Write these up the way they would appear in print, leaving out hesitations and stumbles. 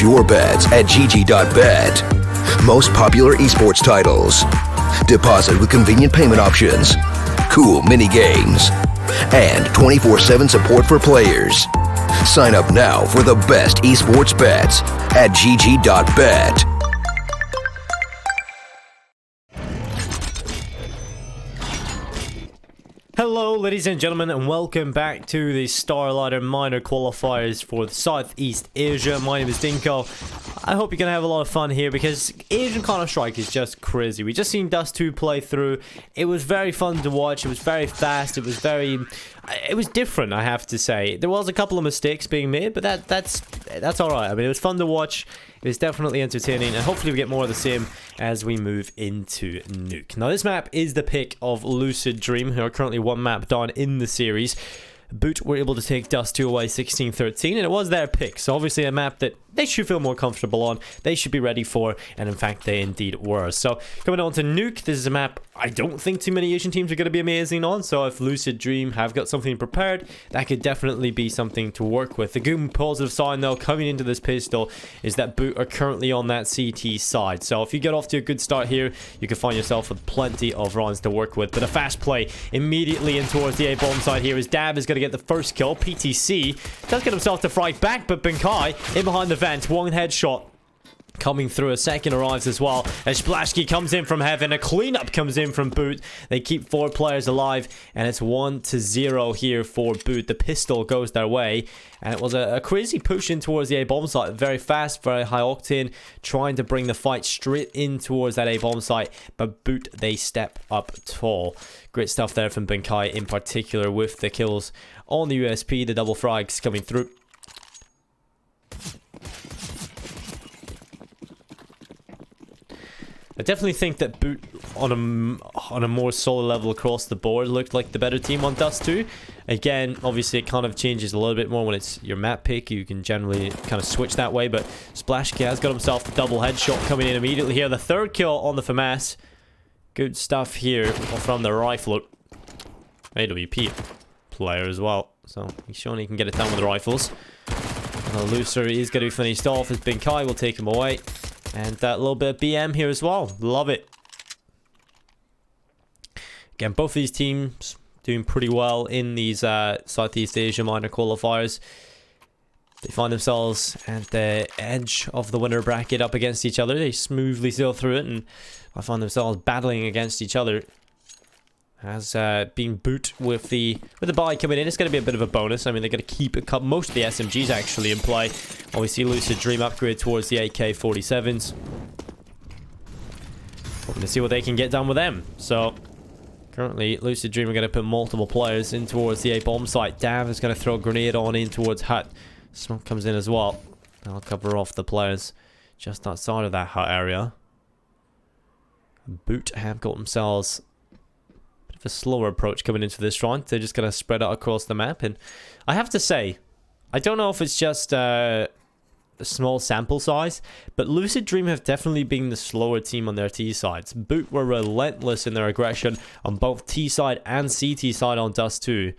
your bets at gg.bet. Most popular esports titles. Deposit with convenient payment options. Cool mini games. And 24/7 support for players. Sign up now for the best esports bets at gg.bet. Hello ladies and gentlemen, and welcome back to the StarLadder minor qualifiers for Southeast Asia. My name is Dinko. I hope you're going to have a lot of fun here because Asian Counter-Strike is just crazy. We just seen Dust 2 play through. It was very fun to watch. It was very fast. It was different, I have to say. There was a couple of mistakes being made, but that's alright. I mean, it was fun to watch. It was definitely entertaining, and hopefully we get more of the same as we move into Nuke. Now, this map is the pick of Lucid Dream, who are currently one map down in the series. Boot were able to take Dust 2 away 16-13, and it was their pick. So obviously a map that they should feel more comfortable on, they should be ready for, and in fact they indeed were. So coming on to Nuke, this is a map I don't think too many Asian teams are going to be amazing on. So if Lucid Dream have got something prepared, that could definitely be something to work with. The good positive sign though coming into this pistol is that Boot are currently on that CT side. So if you get off to a good start here, you can find yourself with plenty of rounds to work with. But a fast play immediately in towards the A-bomb side here is Dab is going to get the first kill. PTC does get himself to fry back, but Benkai in behind the vent, one headshot coming through. A second arrives as well as Splashki comes in from heaven. A cleanup comes in from Boot. They keep 4 players alive, and it's 1-0 here for Boot. The pistol goes their way, and it was a crazy push in towards the A-bomb site. Very fast, very high octane, trying to bring the fight straight in towards that A-bomb site, but Boot, they step up tall. Great stuff there from Benkai in particular with the kills on the USP, the double frags coming through. I definitely think that Boot on a more solid level across the board looked like the better team on Dust 2. Again, obviously it kind of changes a little bit more when it's your map pick. You can generally kind of switch that way, but Splashki has got himself a double headshot coming in immediately here. The third kill on the FAMAS. Good stuff here from the rifle. AWP player as well, so he's showing he can get it done with the rifles. The looser is going to be finished off as Benkai will take him away. And that little bit of BM here as well. Love it. Again, both these teams doing pretty well in these Southeast Asia minor qualifiers. They find themselves at the edge of the winner bracket up against each other. They smoothly sail through it, and I find themselves battling against each other. As being Boot with the buy coming in, it's going to be a bit of a bonus. I mean, they're going to keep most of the SMGs actually in play. Obviously, Lucid Dream upgrade towards the AK-47s. Hoping to see what they can get done with them. So, currently, Lucid Dream are going to put multiple players in towards the A-bomb site. Dav is going to throw a grenade on in towards Hut. Smoke comes in as well. I'll cover off the players just outside of that Hut area. Boot have got themselves a slower approach coming into this round. They're just going to spread out across the map, and I have to say, I don't know if it's just a small sample size, but Lucid Dream have definitely been the slower team on their T sides. Boot were relentless in their aggression on both T side and CT side on Dust 2.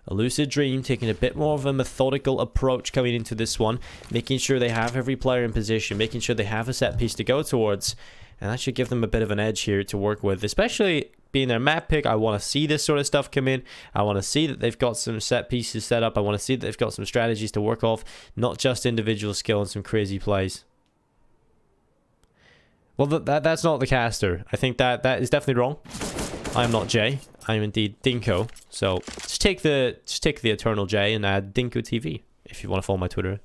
A Lucid Dream taking a bit more of a methodical approach coming into this one, making sure they have every player in position, making sure they have a set piece to go towards, and that should give them a bit of an edge here to work with, especially being their map pick. I want to see this sort of stuff come in. I want to see that they've got some set pieces set up. I want to see that they've got some strategies to work off, not just individual skill and some crazy plays. Well, that's not the caster. I think that is definitely wrong. I am not Jay. I am indeed Dinko. So just take the eternal J and add Dinko TV if you want to follow my Twitter.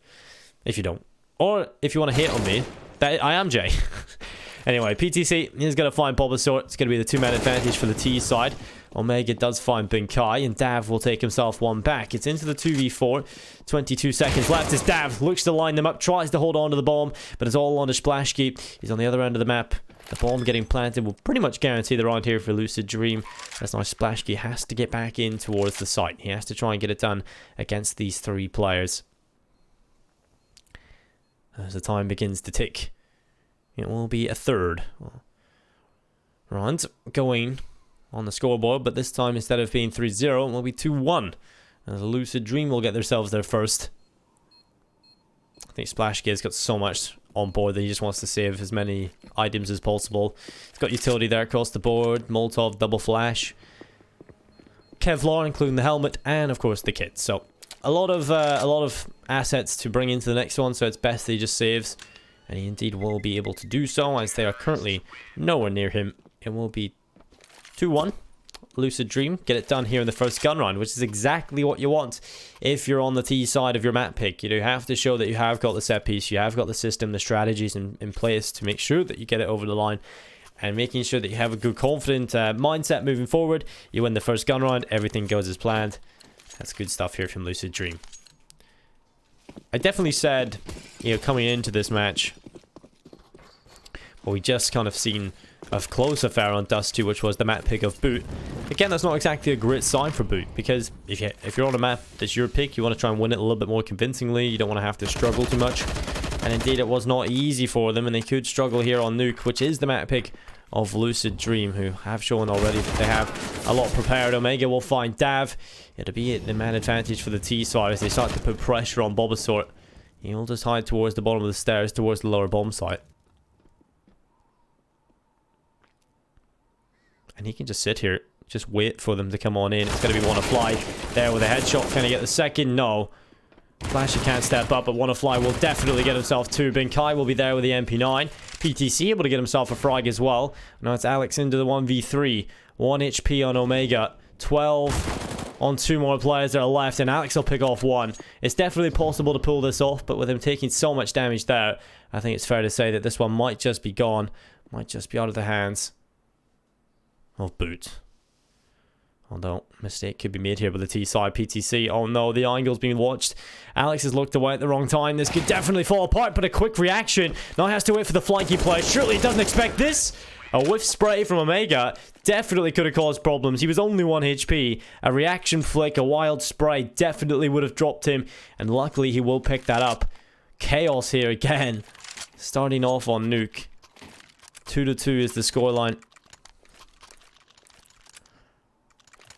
If you don't, or if you want to hate on me, that I am Jay. Anyway, PTC is going to find Bulbasaur. It's going to be the 2-man advantage for the T side. Omega does find Benkai, and Dav will take himself one back. It's into the 2v4. 22 seconds left as Dav looks to line them up, tries to hold on to the bomb, but it's all on to Splashki. He's on the other end of the map. The bomb getting planted will pretty much guarantee the round here for Lucid Dream. That's now Splashki has to get back in towards the site. He has to try and get it done against these 3 players. As the time begins to tick, it will be a third round going on the scoreboard, but this time instead of being 3-0, it will be 2-1. As Lucid Dream will get themselves their first. I think Splash Gear's got so much on board that he just wants to save as many items as possible. He's got utility there across the board. Molotov, double flash. Kevlar, including the helmet, and of course the kit. So a lot of assets to bring into the next one, so it's best that he just saves. And he indeed will be able to do so, as they are currently nowhere near him. It will be 2-1. Lucid Dream, get it done here in the first gun round, which is exactly what you want if you're on the T side of your map pick. You do have to show that you have got the set piece, you have got the system, the strategies in place to make sure that you get it over the line, and making sure that you have a good, confident mindset moving forward. You win the first gun round, everything goes as planned. That's good stuff here from Lucid Dream. I definitely said, you know, coming into this match, well, we just kind of seen a close affair on Dust 2, which was the map pick of Boot. Again, that's not exactly a great sign for Boot, because if you're on a map that's your pick, you want to try and win it a little bit more convincingly. You don't want to have to struggle too much. And indeed, it was not easy for them, and they could struggle here on Nuke, which is the map pick of Lucid Dream, who have shown already that they have a lot prepared. Omega will find Dav. It'll be the man advantage for the T side as they start to put pressure on Bulbasaur. He'll just hide towards the bottom of the stairs, towards the lower bomb site. And he can just sit here, just wait for them to come on in. It's going to be Wanna-Fly there with a headshot. Can he get the second? No. Flashy can't step up, but Wanna-Fly will definitely get himself two. Benkai will be there with the MP9. PTC able to get himself a frag as well. Now it's Alex into the 1v3. 1 HP on Omega. 12 on 2 more players that are left, and Alex will pick off 1. It's definitely possible to pull this off, but with him taking so much damage there, I think it's fair to say that this one might just be gone. Might just be out of the hands of Boot. Although, mistake could be made here with the T side. PTC, oh no, the angle's being watched. Alex has looked away at the wrong time. This could definitely fall apart, but a quick reaction. Now he has to wait for the flanky play. Surely he doesn't expect this. A whiff spray from Omega definitely could have caused problems. He was only 1 HP. A reaction flick, a wild spray definitely would have dropped him, and luckily he will pick that up. Chaos here again. Starting off on Nuke. 2-2 is the scoreline.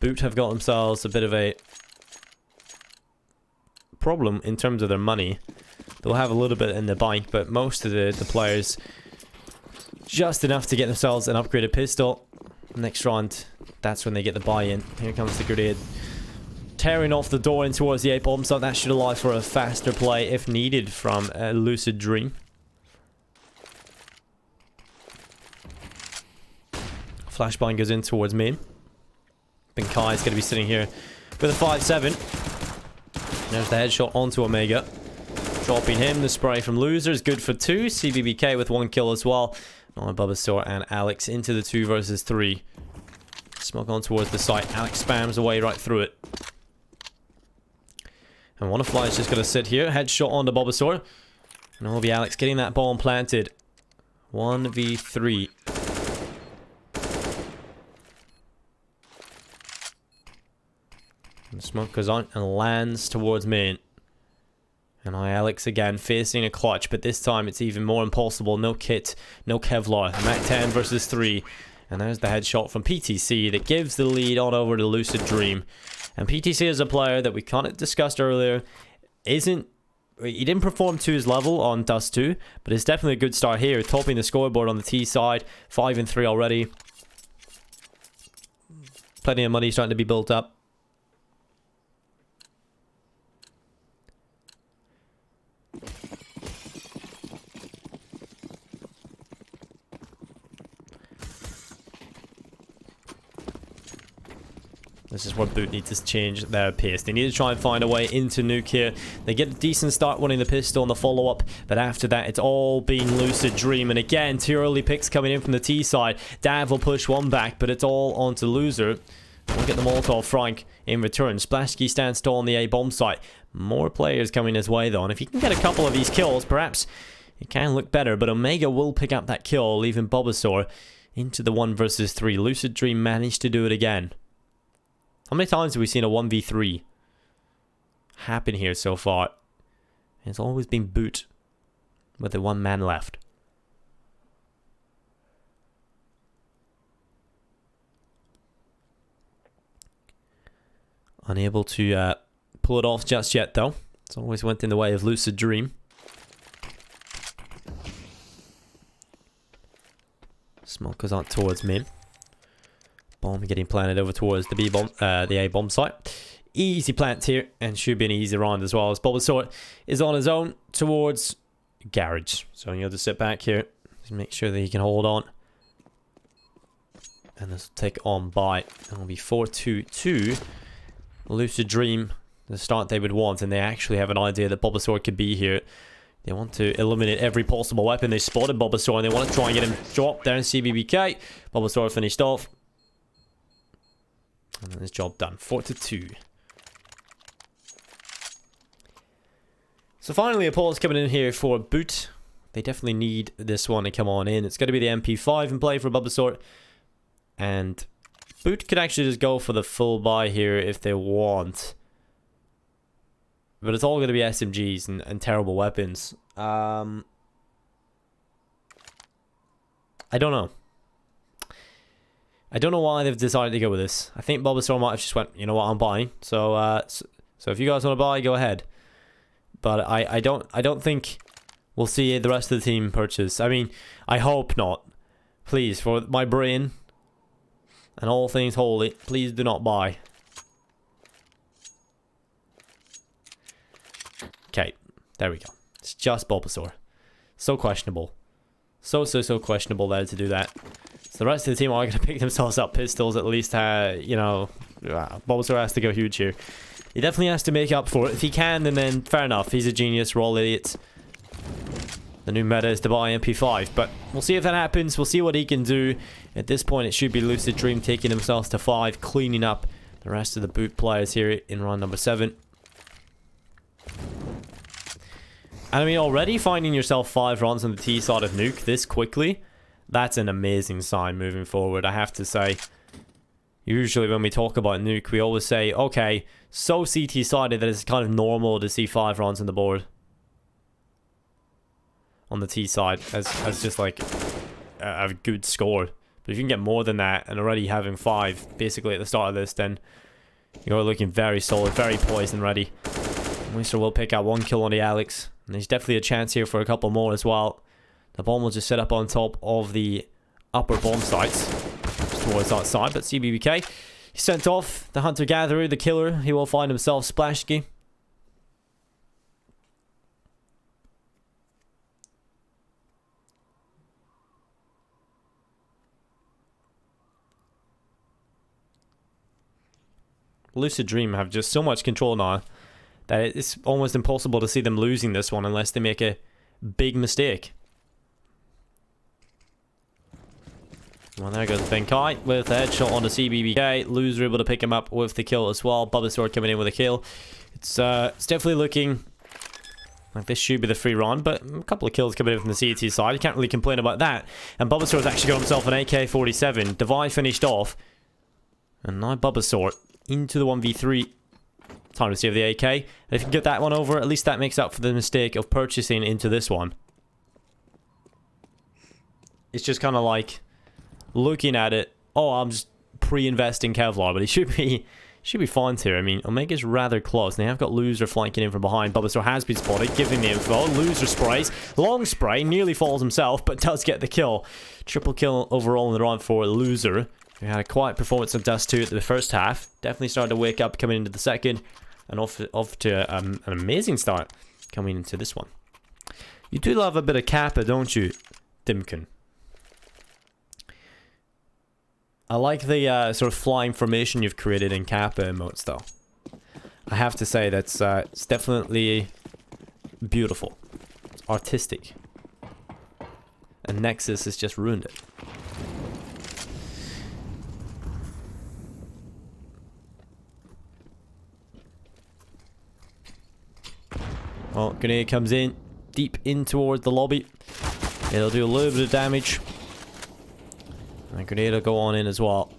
Boot have got themselves a bit of a problem in terms of their money. They'll have a little bit in the bank, but most of the players just enough to get themselves an upgraded pistol. Next round, that's when they get the buy-in. Here comes the grenade. Tearing off the door in towards the 8 bomb site. That should allow for a faster play if needed from Lucid Dream. Flashbang goes in towards main. Benkai is going to be sitting here with a 5-7. There's the headshot onto Omega. Dropping him. The spray from Loser is good for 2. CBBK with 1 kill as well. Now Bulbasaur and Alex into the 2 versus 3. Smoke on towards the site. Alex spams away right through it. And Wanna-Fly is just going to sit here. Headshot onto Bulbasaur. And it'll be Alex getting that bomb planted. 1v3. And the smoke goes on and lands towards main. And now Alex again facing a clutch, but this time it's even more impossible. No kit, no Kevlar. Mac 10 versus 3. And there's the headshot from PTC that gives the lead on over to Lucid Dream. And PTC is a player that we kind of discussed earlier. He didn't perform to his level on Dust 2, but it's definitely a good start here. Topping the scoreboard on the T side. 5-3 already. Plenty of money starting to be built up. This is where Boot needs to change their pace. They need to try and find a way into Nuke here. They get a decent start winning the pistol and the follow-up, but after that, it's all been Lucid Dream. And again, 2 early picks coming in from the T side. Dav will push 1 back, but it's all onto Loser. We'll get the Molotov Frank in return. Splashkey stands tall on the A bomb site. More players coming his way, though. And if he can get a couple of these kills, perhaps it can look better. But Omega will pick up that kill, leaving Bulbasaur into the 1 versus 3. Lucid Dream managed to do it again. How many times have we seen a 1v3 happen here so far? It's always been Boot with the 1 man left. Unable to pull it off just yet, though. It's always went in the way of Lucid Dream. Smoke goes out towards mid. Bomb getting planted over towards the B bomb, the A bomb site. Easy plant here, and should be an easy round as well, as Bulbasaur is on his own towards garage. So you'll just sit back here, just make sure that he can hold on. And this will take on by, it'll be 4-2-2. Lucid Dream, the start they would want, and they actually have an idea that Bulbasaur could be here. They want to eliminate every possible weapon. They spotted Bulbasaur, and they want to try and get him dropped there in CBBK. Bulbasaur finished off. And then his job done. 4-2. So finally, a pause coming in here for Boot. They definitely need this one to come on in. It's going to be the MP5 in play for Bulbasaur. And Boot could actually just go for the full buy here if they want. But it's all going to be SMGs and terrible weapons. I don't know. I don't know why they've decided to go with this. I think Bulbasaur might have just went, you know what, I'm buying. So if you guys want to buy, go ahead. But I don't think we'll see the rest of the team purchase. I mean, I hope not. Please, for my brain and all things holy, please do not buy. Okay, there we go. It's just Bulbasaur. So questionable. So questionable there to do that. So the rest of the team are going to pick themselves up pistols at least. You know, Bulbasaur has to go huge here. He definitely has to make up for it. If he can, then fair enough. He's a genius. We're all idiots. The new meta is to buy MP5. But we'll see if that happens. We'll see what he can do. At this point, it should be Lucid Dream taking themselves to 5. Cleaning up the rest of the Boot players here in round number 7. And I mean, already finding yourself 5 runs on the T side of Nuke this quickly, that's an amazing sign moving forward, I have to say. Usually when we talk about Nuke, we always say, okay, so CT-sided that it's kind of normal to see 5 runs on the board. On the T side, as just like a good score. But if you can get more than that, and already having 5, basically at the start of this, then you're looking very solid, very poised and ready. Moister will pick out 1 kill on the Alex. And there's definitely a chance here for a couple more as well. The bomb will just set up on top of the upper bomb sites towards that side. But CBBK, he sent off the hunter-gatherer, the killer. He will find himself Splashki. Lucid Dream have just so much control now that it's almost impossible to see them losing this one unless they make a big mistake. Well, there goes Benkai with a headshot on the CBBK. Loser able to pick him up with the kill as well. Bulbasaur coming in with a kill. It's definitely looking like this should be the free run, but a couple of kills coming in from the CT side. You can't really complain about that. And Bulbasaur's actually got himself an AK-47. Divide finished off. And now Bulbasaur into the 1v3. Time to save the AK. And if you can get that one over, at least that makes up for the mistake of purchasing into this one. It's just kind of like looking at it. Oh, I'm just pre-investing Kevlar, but he should be fine here. I mean, Omega's rather close. They have got Loser flanking in from behind. Bulbasaur has been spotted, giving the info. Loser sprays. Long spray. Nearly falls himself, but does get the kill. Triple kill overall in the round for Loser. We had a quiet performance of Dust 2 at the first half. Definitely started to wake up coming into the second. And off to an amazing start coming into this one. You do love a bit of Kappa, don't you, Dimkin? I like the sort of flying formation you've created in Kappa emotes, though. I have to say that's it's definitely beautiful. It's artistic. And Nexus has just ruined it. Well, grenade comes in, deep in towards the lobby. It'll do a little bit of damage. And grenade will go on in as well.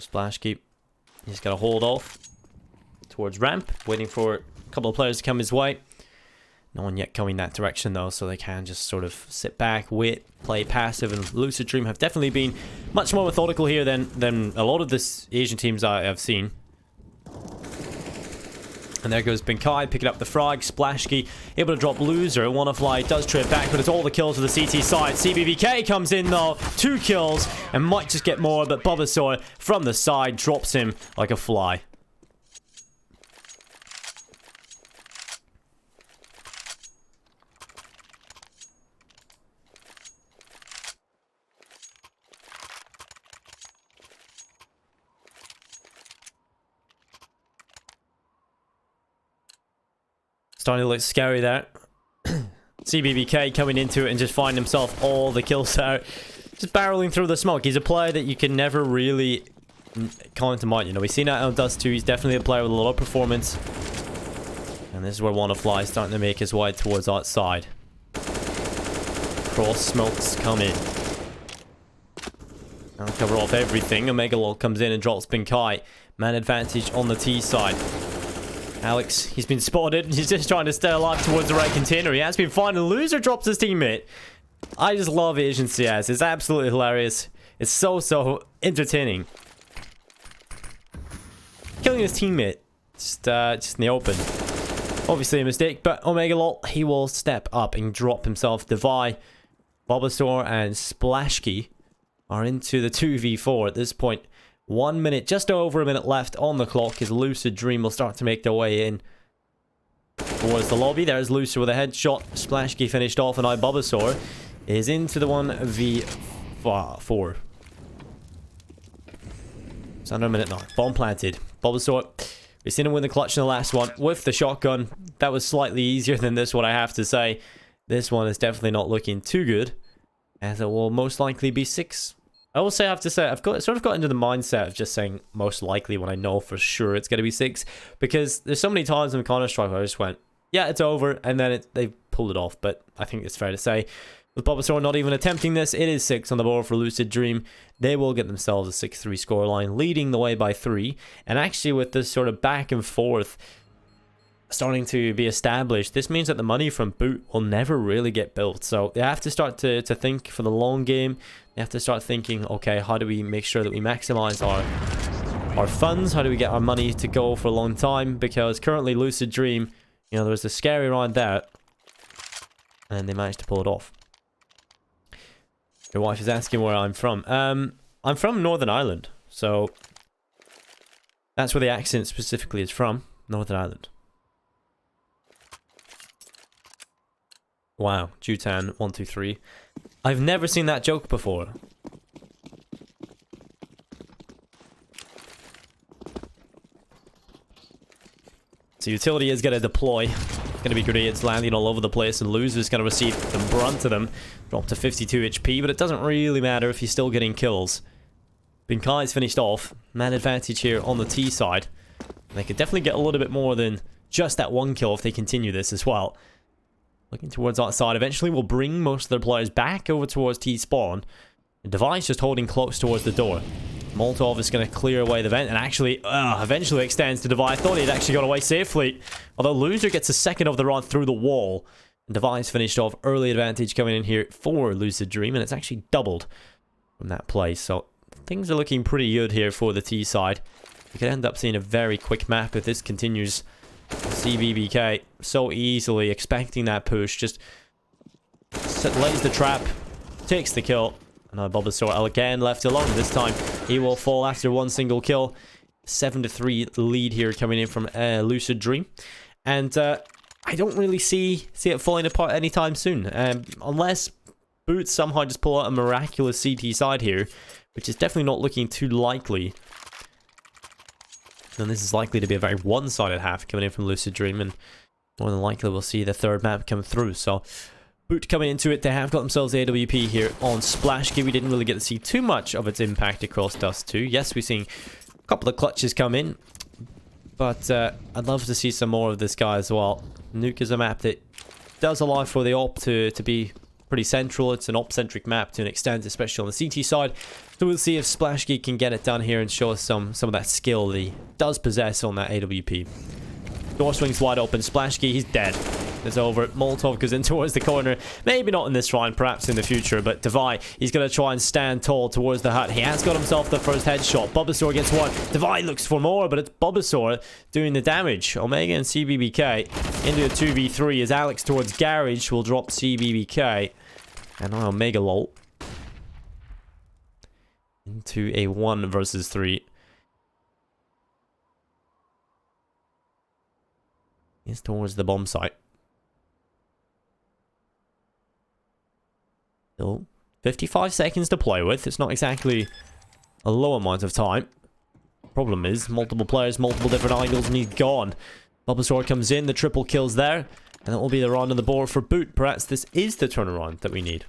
Splash keep. He's got to hold off towards ramp, waiting for a couple of players to come his way. No one yet coming that direction though, so they can just sort of sit back, wait, play passive, and Lucid Dream have definitely been much more methodical here than a lot of this Asian teams I've seen. And there goes Binkai, picking up the frag. Splashkey able to drop Loser. Wannafly does trip back, but it's all the kills to the CT side. CBBK comes in though, 2 kills, and might just get more, but Bulbasaur from the side drops him like a fly. Starting to look scary there. CBBK coming into it and just finding himself all the kills out. Just barreling through the smoke. He's a player that you can never really call into mind. You know, we've seen that on Dust 2. He's definitely a player with a lot of performance. And this is where Wannafly is starting to make his way towards outside. Cross smokes come in. I'll cover off everything. Omegalol comes in and drops Binkai. Man advantage on the T side. Alex, he's been spotted. He's just trying to stay alive towards the right container. He has been fine. And Loser drops his teammate. I just love Asian CS. It's absolutely hilarious. It's so entertaining. Killing his teammate. Just in the open. Obviously a mistake, but Omegalol, he will step up and drop himself. Devi, Bulbasaur, and Splashkey are into the 2v4 at this point. 1 minute, just over a minute left on the clock as Lucid Dream will start to make their way in towards the lobby. There's Lucid with a headshot. Splashkey finished off, and Bulbasaur is into the 1v4. It's under a minute now. Bomb planted. Bulbasaur, we've seen him win the clutch in the last one with the shotgun. That was slightly easier than this one, I have to say. This one is definitely not looking too good, as it will most likely be 6. I will say, I have to say, I've sort of got into the mindset of just saying most likely when I know for sure it's going to be 6. Because there's so many times in Counter-Strike where I just went, yeah, it's over, and then they pulled it off. But I think it's fair to say, with Bulbasaur not even attempting this, it is 6 on the board for Lucid Dream. They will get themselves a 6-3 scoreline, leading the way by 3. And actually with this sort of back and forth starting to be established, this means that the money from boot will never really get built. So they have to start to think for the long game. They have to start thinking, okay, how do we make sure that we maximize our funds? How do we get our money to go for a long time? Because currently Lucid Dream, you know, there was a scary round there, and they managed to pull it off. Your wife is asking where I'm from. I'm from Northern Ireland, so that's where the accent specifically is from. Northern Ireland. Wow, Jutan 123. I've never seen that joke before. So utility is going to deploy. Going to be grenades landing all over the place, and Loser's going to receive the brunt of them. Drop to 52 HP, but it doesn't really matter if he's still getting kills. Binkai's finished off. Man advantage here on the T side. They could definitely get a little bit more than just that 1 kill if they continue this as well. Looking towards outside. Eventually we'll bring most of their players back over towards T-spawn. The device just holding close towards the door. Molotov is going to clear away the vent and actually eventually extends to Devi. I thought he'd actually got away safely. Although Loser gets a second of the run through the wall. And Devi's finished off. Early advantage coming in here for Lucid Dream, and it's actually doubled from that play. So things are looking pretty good here for the T side. We could end up seeing a very quick map if this continues. CBBK so easily expecting that push, just lays the trap, takes the kill, and now Bulbasaur again left alone. This time he will fall after 1 single kill. 7-3 lead here coming in from Lucid Dream, and I don't really see it falling apart anytime soon, unless Boots somehow just pull out a miraculous CT side here, which is definitely not looking too likely. And this is likely to be a very one-sided half coming in from Lucid Dream, and more than likely we'll see the third map come through. So Boot coming into it, they have got themselves AWP here on Splashkey. We didn't really get to see too much of its impact across Dust 2. Yes, we've seen a couple of clutches come in, but I'd love to see some more of this guy as well. Nuke is a map that does allow for the AWP to be pretty central. It's an op-centric map to an extent, especially on the CT side. So we'll see if Splashkey can get it done here and show us some of that skill that he does possess on that AWP. Door swings wide open. Splashkey, he's dead. It's over. Molotov goes in towards the corner. Maybe not in this round, perhaps in the future, but Devi, he's going to try and stand tall towards the hut. He has got himself the first headshot. Bulbasaur gets one. Devi looks for more, but it's Bulbasaur doing the damage. Omega and CBBK into a 2v3 as Alex towards Garage will drop CBBK. And now Omega lol into a 1 versus 3. He's towards the bomb site. Still 55 seconds to play with. It's not exactly a low amount of time. Problem is, multiple players, multiple different angles, and he's gone. Bulbasaur comes in, the triple kills there, and that will be the round on the board for Boot. Perhaps this is the turnaround that we need.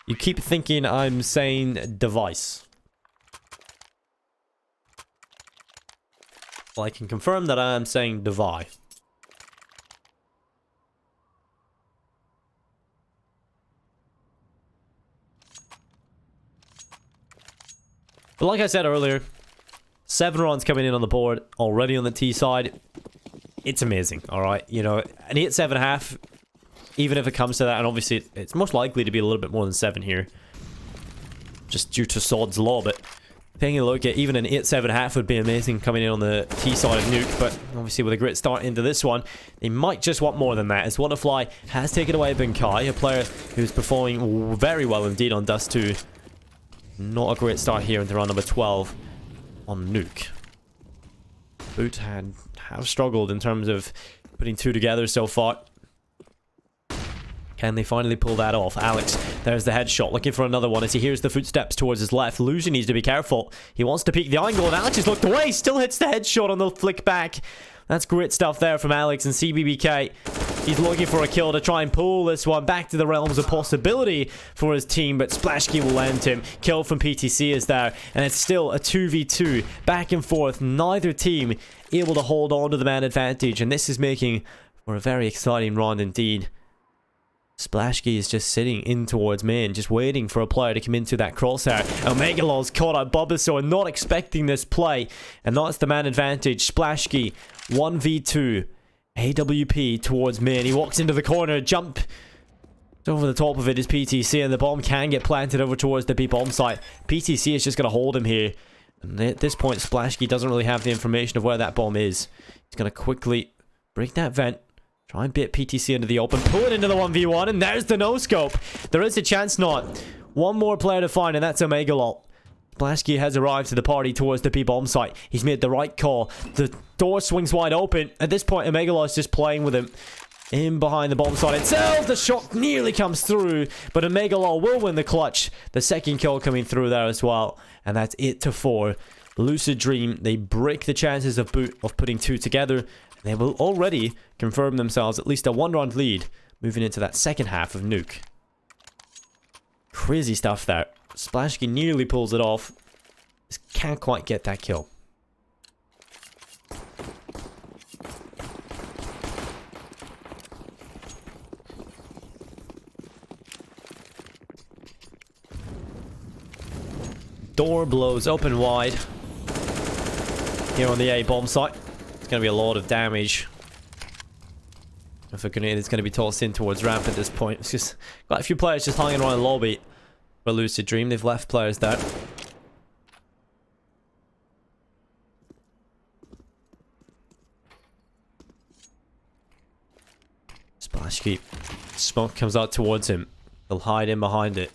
You keep thinking I'm saying device. Well, I can confirm that I am saying Devi. But like I said earlier, 7 rounds coming in on the board already on the T side. It's amazing, alright? You know, an 8-7.5, even if it comes to that, and obviously it's most likely to be a little bit more than 7 here. Just due to Sod's Law, but taking a look at even an 8-7.5 would be amazing coming in on the T side of Nuke, but obviously with a great start into this one, they might just want more than that, as Wannafly has taken away Benkai, a player who's performing very well indeed on Dust 2. Not a great start here into round number 12 on Nuke. Boot have struggled in terms of putting 2 together so far. Can they finally pull that off? Alex, there's the headshot, looking for another one as he hears the footsteps towards his left. Lucy needs to be careful. He wants to peek the angle, and Alex has looked away. Still hits the headshot on the flick back. That's great stuff there from Alex, and CBBK. He's looking for a kill to try and pull this one back to the realms of possibility for his team, but Splashkey will land him. Kill from PTC is there, and it's still a 2v2, back and forth. Neither team able to hold on to the man advantage, and this is making for a very exciting round indeed. Splashkey is just sitting in towards main, just waiting for a player to come into that crosshair. Omegalol's caught out Bulbasaur, not expecting this play, and that's the man advantage. Splashkey, 1v2. AWP towards main. He walks into the corner, jump. Over the top of it is PTC, and the bomb can get planted over towards the B bomb site. PTC is just going to hold him here. And at this point, Splashkey doesn't really have the information of where that bomb is. He's going to quickly break that vent. Try and bait PTC into the open. Pull it into the 1v1, and there's the no-scope. There is a chance not. One more player to find, and that's Omegalol. Splashkey has arrived to the party towards the B-bomb site. He's made the right call. The door swings wide open. At this point, Omegalol is just playing with him. In behind the bomb site itself. The shot nearly comes through, but Omegalol will win the clutch. The second kill coming through there as well. And that's 8-4. Lucid Dream, they break the chances of putting 2 together. They will already confirm themselves at least a 1-round lead moving into that second half of Nuke. Crazy stuff there. Splashkey nearly pulls it off. Just can't quite get that kill. Door blows open wide. Here on the A bomb site. It's going to be a lot of damage. If a grenade is going to be tossed in towards ramp at this point. It's just quite a few players just hanging around the lobby for Lucid Dream. They've left players there. Splashkey. Smoke comes out towards him. He'll hide in behind it.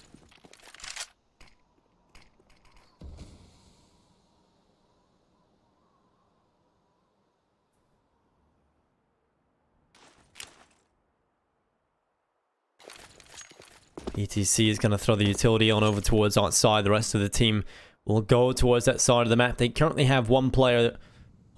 ETC is going to throw the utility on over towards outside. The rest of the team will go towards that side of the map. They currently have one player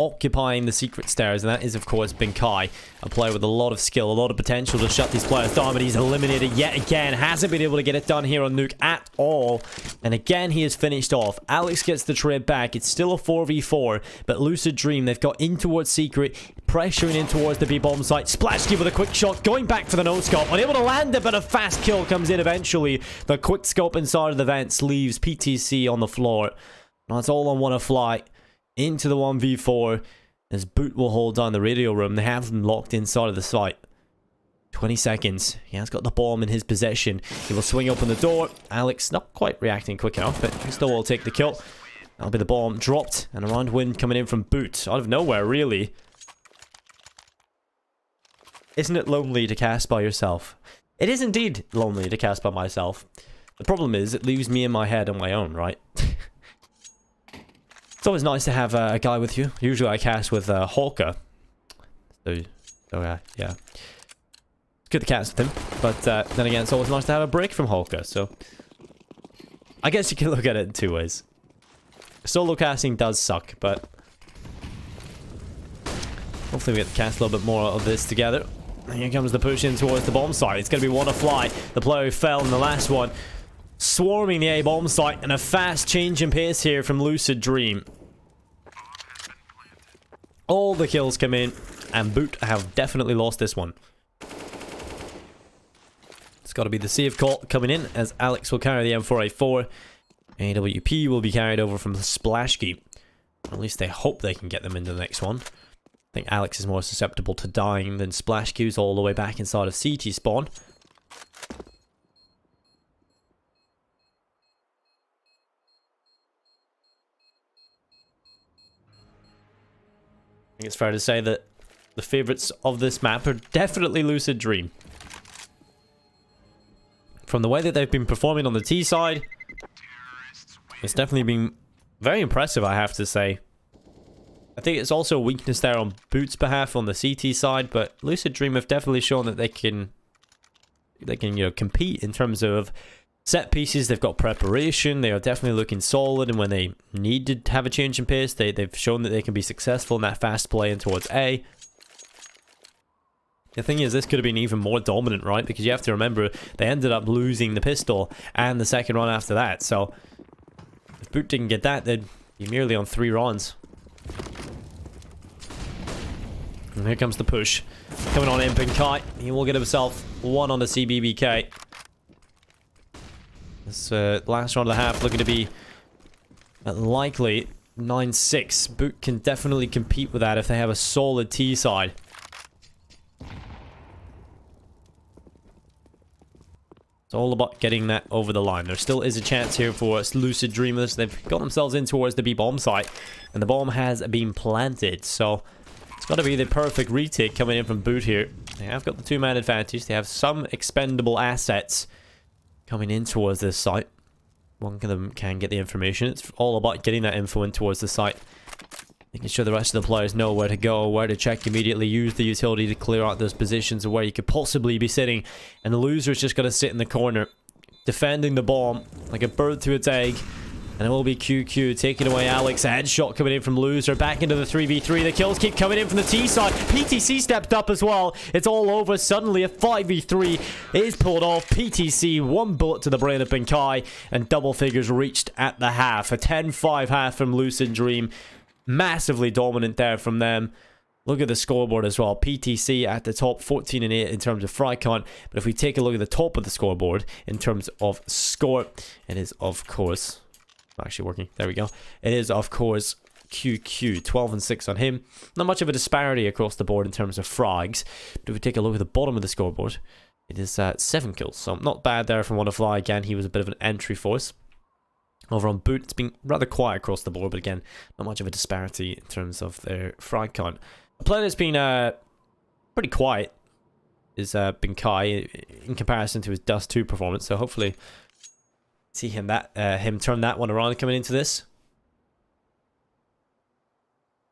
occupying the secret stairs, and that is, of course, Binkai, a player with a lot of skill, a lot of potential to shut these players down, but he's eliminated yet again. Hasn't been able to get it done here on Nuke at all, and again, he is finished off. Alex gets the trade back. It's still a 4v4, but Lucid Dream, they've got in towards secret, pressuring in towards the B-bomb site. Splashkey with a quick shot, going back for the no-scope, unable to land it, but a fast kill comes in eventually. The quick scope inside of the vents leaves PTC on the floor. That's all on one fly into the 1v4 as Boot will hold down the radio room. They have them locked inside of the site. 20 seconds. He has got the bomb in his possession. He will swing open the door. Alex not quite reacting quick enough, but he still will take the kill. That'll be the bomb dropped, and a round win coming in from Boot out of nowhere, really. Isn't it lonely to cast by yourself? It is indeed lonely to cast by myself. The problem is it leaves me in my head on my own, right? It's always nice to have a guy with you. Usually I cast with Hawker. So yeah. It's good to cast with him. But then again, it's always nice to have a break from Hawker. So I guess you can look at it in two ways. Solo casting does suck, but hopefully we get to cast a little bit more of this together. And here comes the push in towards the bomb site. It's going to be one to fly. The player who fell in the last one. Swarming the A bomb site, and a fast change in pace here from Lucid Dream. All the kills come in, and Boot have definitely lost this one. It's got to be the save call coming in, as Alex will carry the M4A4. AWP will be carried over from the Splashkey. At least they hope they can get them into the next one. I think Alex is more susceptible to dying than Splashkey's all the way back inside of CT spawn. I think it's fair to say that the favorites of this map are definitely Lucid Dream. From the way that they've been performing on the T side, it's definitely been very impressive, I have to say. I think it's also a weakness there on Boot's behalf on the CT side, but Lucid Dream have definitely shown that they can compete in terms of set pieces. They've got preparation. They are definitely looking solid, and when they need to have a change in pace, they've shown that they can be successful in that fast play in towards A. The thing is, this could have been even more dominant, right? Because you have to remember, they ended up losing the pistol and the second run after that. So if Boot didn't get that, they'd be merely on 3 runs. And here comes the push. Coming on in, Binkai. He will get himself 1 on the CBBK. This last round of the half looking to be likely 9-6. Boot can definitely compete with that if they have a solid T side. It's all about getting that over the line. There still is a chance here for Lucid Dreamers. They've got themselves in towards the B-bomb site, and the bomb has been planted. So it's got to be the perfect retake coming in from Boot here. They have got the 2-man advantage. They have some expendable assets coming in towards this site. One of them can get the information. It's all about getting that info in towards the site. Making sure the rest of the players know where to go, where to check immediately, use the utility to clear out those positions of where you could possibly be sitting. And the loser's just got to sit in the corner, defending the bomb like a bird to its egg. And it will be QQ taking away Alex. A headshot coming in from Loser. Back into the 3v3. The kills keep coming in from the T side. PTC stepped up as well. It's all over. Suddenly a 5v3 is pulled off. PTC, 1 bullet to the brain of Binkai. And double figures reached at the half. A 10-5 half from Lucid Dream. Massively dominant there from them. Look at the scoreboard as well. PTC at the top, 14 and 8 in terms of fry count. But if we take a look at the top of the scoreboard in terms of score, it is, of course, actually working. There we go. It is, of course, QQ, 12 and 6 on him. Not much of a disparity across the board in terms of frags. But if we take a look at the bottom of the scoreboard, it is 7 kills. So not bad there from Qualifier. Again, he was a bit of an entry force. Over on Boot, it's been rather quiet across the board, but again, not much of a disparity in terms of their frag count. A player that's been pretty quiet is Binkai in comparison to his Dust 2 performance, so hopefully see him turn that one around coming into this.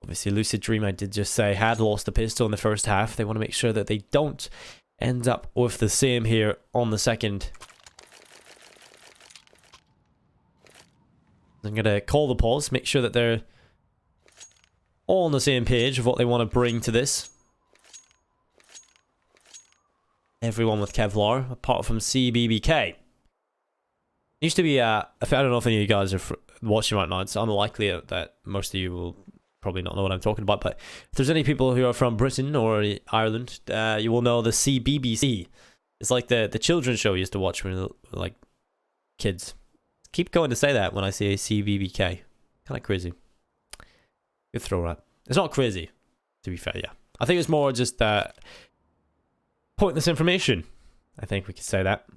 Obviously, Lucid Dream, I did just say, had lost the pistol in the first half. They want to make sure that they don't end up with the same here on the second. I'm going to call the pause, make sure that they're all on the same page of what they want to bring to this. Everyone with Kevlar, apart from CBBK. Used to be, I don't know if any of you guys are watching right now. It's unlikely that most of you will probably not know what I'm talking about. But if there's any people who are from Britain or Ireland, you will know the CBBC. It's like the children's show you used to watch when you were like kids. Keep going to say that when I say CBBK. Kind of crazy. Good throw up. It's not crazy, to be fair, yeah. I think it's more just pointless information. I think we could say that.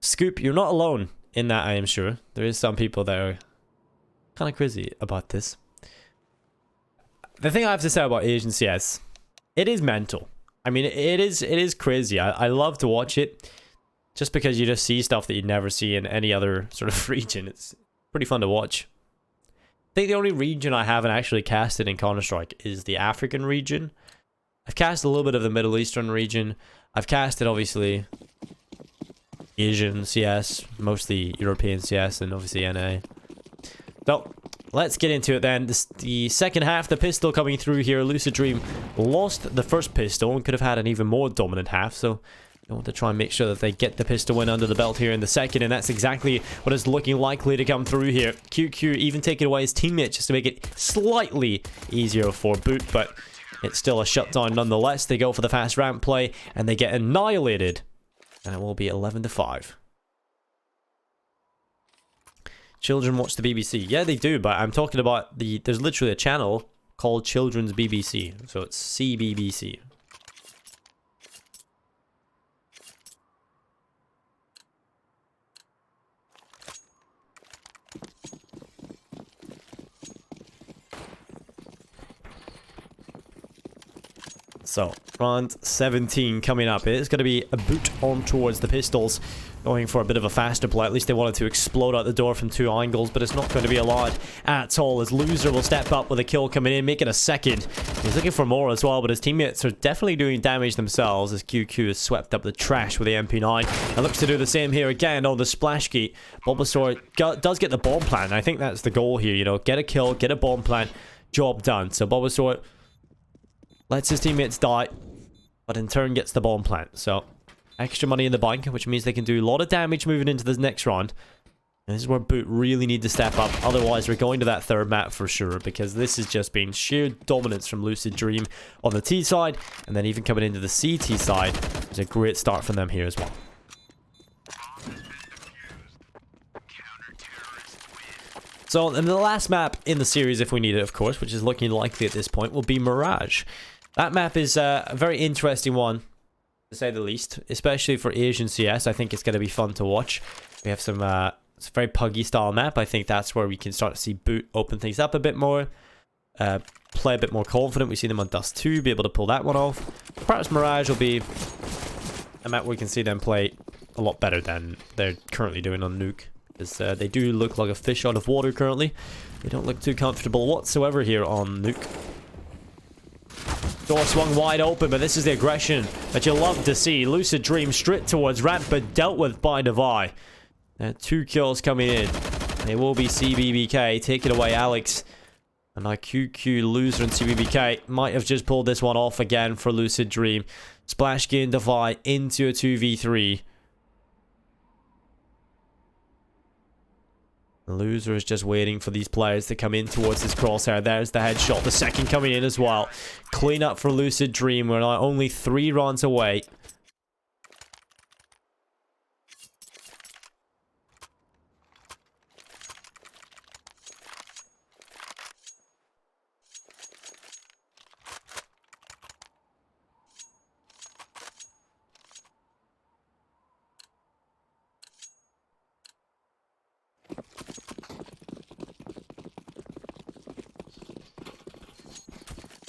Scoop, you're not alone in that, I am sure. There is some people that are kind of crazy about this. The thing I have to say about Asian CS, it is mental. I mean, it is crazy. I love to watch it just because you just see stuff that you'd never see in any other sort of region. It's pretty fun to watch. I think the only region I haven't actually casted in Counter-Strike is the African region. I've cast a little bit of the Middle Eastern region. I've casted, obviously, Asian CS, mostly European CS, and obviously NA. So, let's get into it then. The second half, the pistol coming through here. Lucid Dream lost the first pistol and could have had an even more dominant half, so I want to try and make sure that they get the pistol win under the belt here in the second, and that's exactly what is looking likely to come through here. QQ even taking away his teammate just to make it slightly easier for Boot, but it's still a shutdown nonetheless. They go for the fast ramp play, and they get annihilated. And it will be 11-5. Children watch the BBC. Yeah, they do, but I'm talking about there's literally a channel called Children's BBC. So it's CBBC. So, round 17 coming up. It's going to be a Boot on towards the pistols, going for a bit of a faster play. At least they wanted to explode out the door from two angles, but it's not going to be allowed at all, as Loser will step up with a kill coming in, make it a second. He's looking for more as well, but his teammates are definitely doing damage themselves, as QQ has swept up the trash with the MP9. And looks to do the same here again on the splash gate. Bulbasaur does get the bomb plant, and I think that's the goal here, you know, get a kill, get a bomb plant, job done. So Bulbasaur lets his teammates die, but in turn gets the bomb plant. So, extra money in the bank, which means they can do a lot of damage moving into this next round. And this is where Boot really need to step up. Otherwise, we're going to that third map for sure, because this has just been sheer dominance from Lucid Dream on the T side, and then even coming into the CT side. It's a great start from them here as well. So, and the last map in the series, if we need it, of course, which is looking likely at this point, will be Mirage. That map is a very interesting one, to say the least, especially for Asian CS. I think it's going to be fun to watch. We have some, it's a very puggy style map. I think that's where we can start to see Boot open things up a bit more, play a bit more confident. We see them on Dust 2, be able to pull that one off. Perhaps Mirage will be a map where we can see them play a lot better than they're currently doing on Nuke. Because they do look like a fish out of water currently. They don't look too comfortable whatsoever here on Nuke. Door swung wide open, but this is the aggression that you love to see. Lucid Dream straight towards ramp, but dealt with by Devi. 2 kills coming in. It will be CBBK taking away Alex. And now QQ, Loser, and CBBK might have just pulled this one off again for Lucid Dream. Splash gain Devi into a 2v3. Loser is just waiting for these players to come in towards this crosshair. There's the headshot. The second coming in as well. Clean up for Lucid Dream. We're now only 3 rounds away.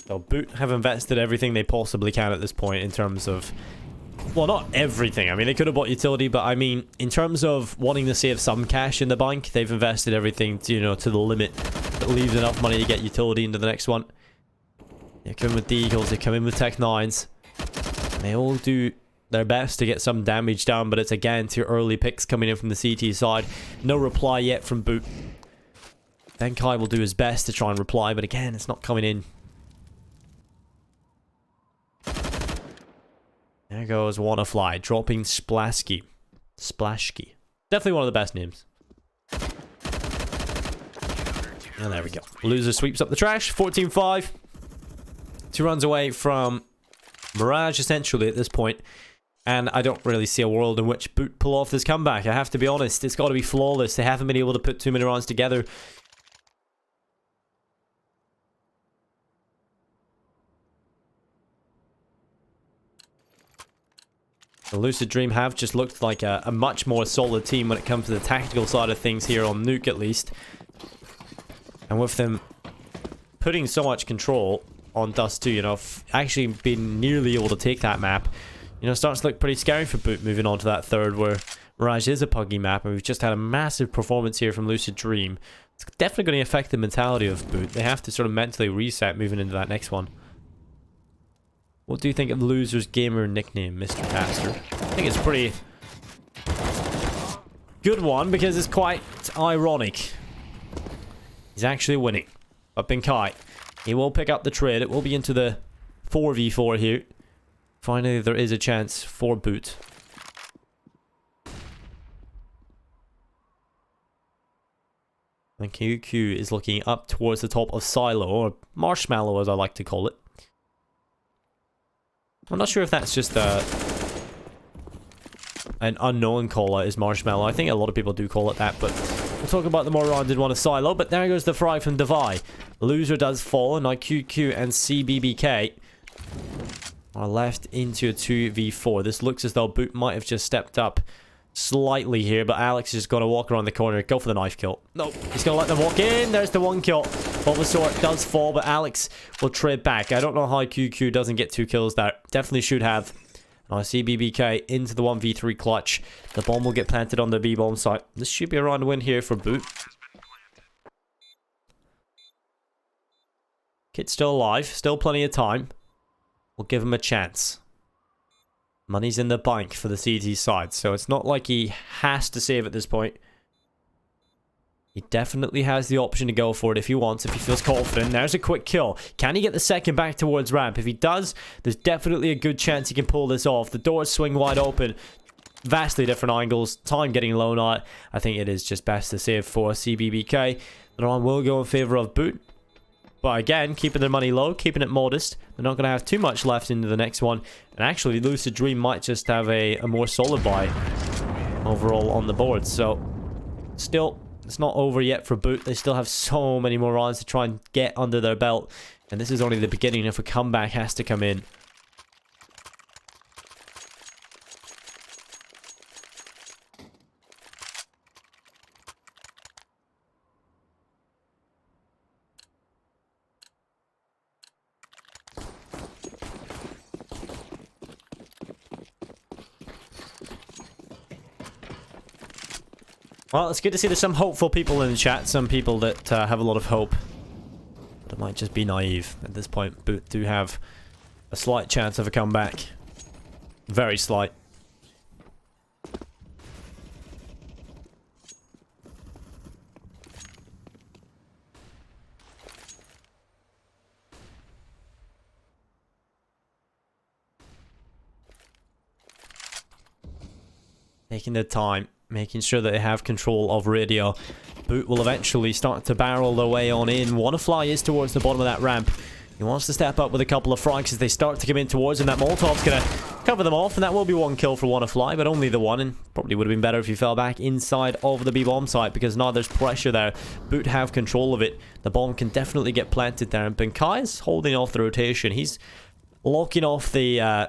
So Boot have invested everything they possibly can at this point in terms of, well, not everything. I mean, they could have bought utility, but I mean, in terms of wanting to save some cash in the bank, they've invested everything to, you know, to the limit that leaves enough money to get utility into the next one. They come in with Deagles, they come in with Tech 9s. And they all do their best to get some damage down, but it's again 2 early picks coming in from the CT side. No reply yet from Boot. Then Kai will do his best to try and reply, but again, it's not coming in. There goes Wanna dropping Splasky. Splashky. Definitely one of the best names. And there we go. Loser sweeps up the trash. 14-5. 2 runs away from Mirage, essentially, at this point. And I don't really see a world in which Boot pull off this comeback. I have to be honest. It's got to be flawless. They haven't been able to put too many rounds together. The Lucid Dream have just looked like a much more solid team when it comes to the tactical side of things here on Nuke, at least. And with them putting so much control on Dust 2, you know, actually being nearly able to take that map, you know, starts to look pretty scary for Boot moving on to that third, where Mirage is a puggy map, and we've just had a massive performance here from Lucid Dream. It's definitely going to affect the mentality of Boot. They have to sort of mentally reset moving into that next one. What do you think of Loser's gamer nickname, Mr. Caster? I think it's a pretty good one, because it's quite ironic. He's actually winning. But Benkai, he will pick up the trade. It will be into the 4v4 here. Finally, there is a chance for Boot. And QQ is looking up towards the top of Silo, or Marshmallow as I like to call it. I'm not sure if that's just an unknown caller is Marshmallow. I think a lot of people do call it that, but we'll talk about the more rounded one of Silo. But there goes the fry from Devi. Loser does fall, and now QQ and CBBK are left into a 2v4. This looks as though Boot might have just stepped up slightly here, but Alex is just going to walk around the corner. Go for the knife kill. Nope, he's going to let them walk in. There's the 1 kill. Bulbasaur does fall, but Alex will trade back. I don't know how QQ doesn't get 2 kills there. Definitely should have. Now I see BBK into the 1v3 clutch. The bomb will get planted on the B-bomb site. This should be a round win here for Boot. Kid's still alive. Still plenty of time. We'll give him a chance. Money's in the bank for the CT side, so it's not like he has to save at this point. He definitely has the option to go for it if he wants, if he feels confident. There's a quick kill. Can he get the second back towards ramp? If he does, there's definitely a good chance he can pull this off. The doors swing wide open. Vastly different angles. Time getting low now. I think it is just best to save for CBBK. The round will go in favor of Boot. But again, keeping their money low, keeping it modest. They're not going to have too much left into the next one. And actually, Lucid Dream might just have a more solid buy overall on the board. So, still, it's not over yet for Boot. They still have so many more rounds to try and get under their belt. And this is only the beginning if a comeback has to come in. Well, it's good to see there's some hopeful people in the chat. Some people that have a lot of hope. But it might just be naive. At this point, Boot do have a slight chance of a comeback. Very slight. Taking their time. Making sure that they have control of radio. Boot will eventually start to barrel their way on in. Wanna is towards the bottom of that ramp. He wants to step up with a couple of frags as they start to come in towards him. That Molotov's gonna cover them off, and that will be 1 kill for Wanna, but only the 1, and probably would have been better if he fell back inside of the B-bomb site, because now there's pressure there. Boot have control of it. The bomb can definitely get planted there, and Benkai is holding off the rotation. He's locking off the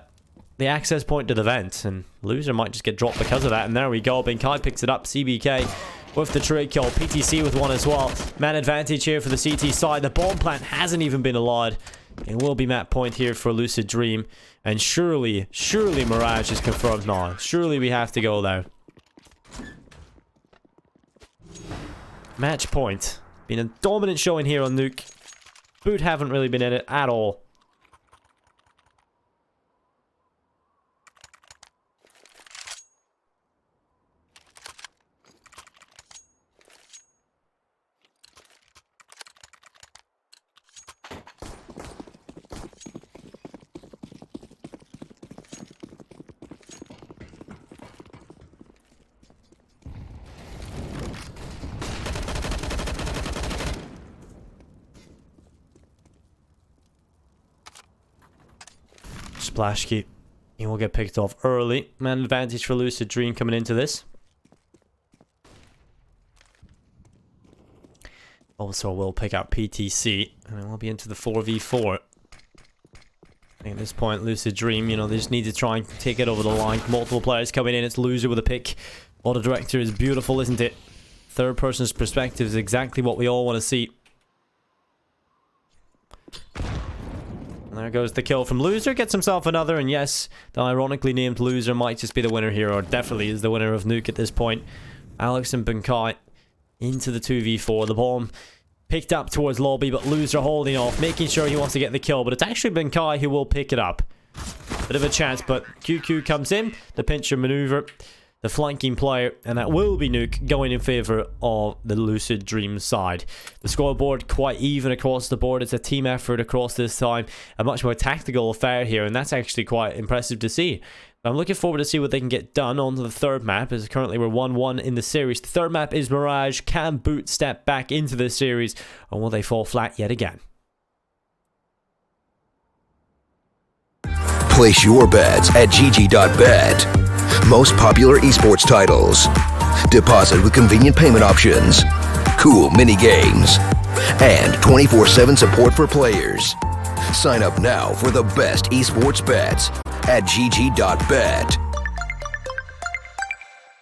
access point to the vent, and Loser might just get dropped because of that. And there we go. Benkai picks it up. CBK with the trade kill. PTC with 1 as well. Man advantage here for the CT side. The bomb plant hasn't even been allowed. It will be map point here for Lucid Dream. And surely Mirage is confirmed now. Surely we have to go there. Match point. Been a dominant showing here on Nuke. Boot haven't really been in it at all. splash key. He will get picked off early. Man advantage for Lucid Dream coming into this. Also will pick out PTC. And it will be into the 4v4. I think at this point, Lucid Dream, you know, they just need to try and take it over the line. Multiple players coming in. It's Loser with a pick. Auto director is beautiful, isn't it? Third person's perspective is exactly what we all want to see. And there goes the kill from Loser. Gets himself another. And yes, the ironically named Loser might just be the winner here. Or definitely is the winner of Nuke at this point. Alex and Bunkai into the 2v4. The bomb picked up towards lobby, but Loser holding off, making sure he wants to get the kill. But it's actually Bunkai who will pick it up. Bit of a chance, but QQ comes in. The pincher maneuver. The flanking player, and that will be Nuke going in favor of the Lucid Dream side. The scoreboard quite even across the board. It's a team effort across this time. A much more tactical affair here, and that's actually quite impressive to see. I'm looking forward to see what they can get done on the third map, as currently we're 1-1 in the series. The third map is Mirage. Can Boot step back into this series, or will they fall flat yet again? Place your bets at gg.bet. Most popular esports titles. Deposit with convenient payment options. Cool mini games. And 24/7 support for players. Sign up now for the best esports bets at gg.bet.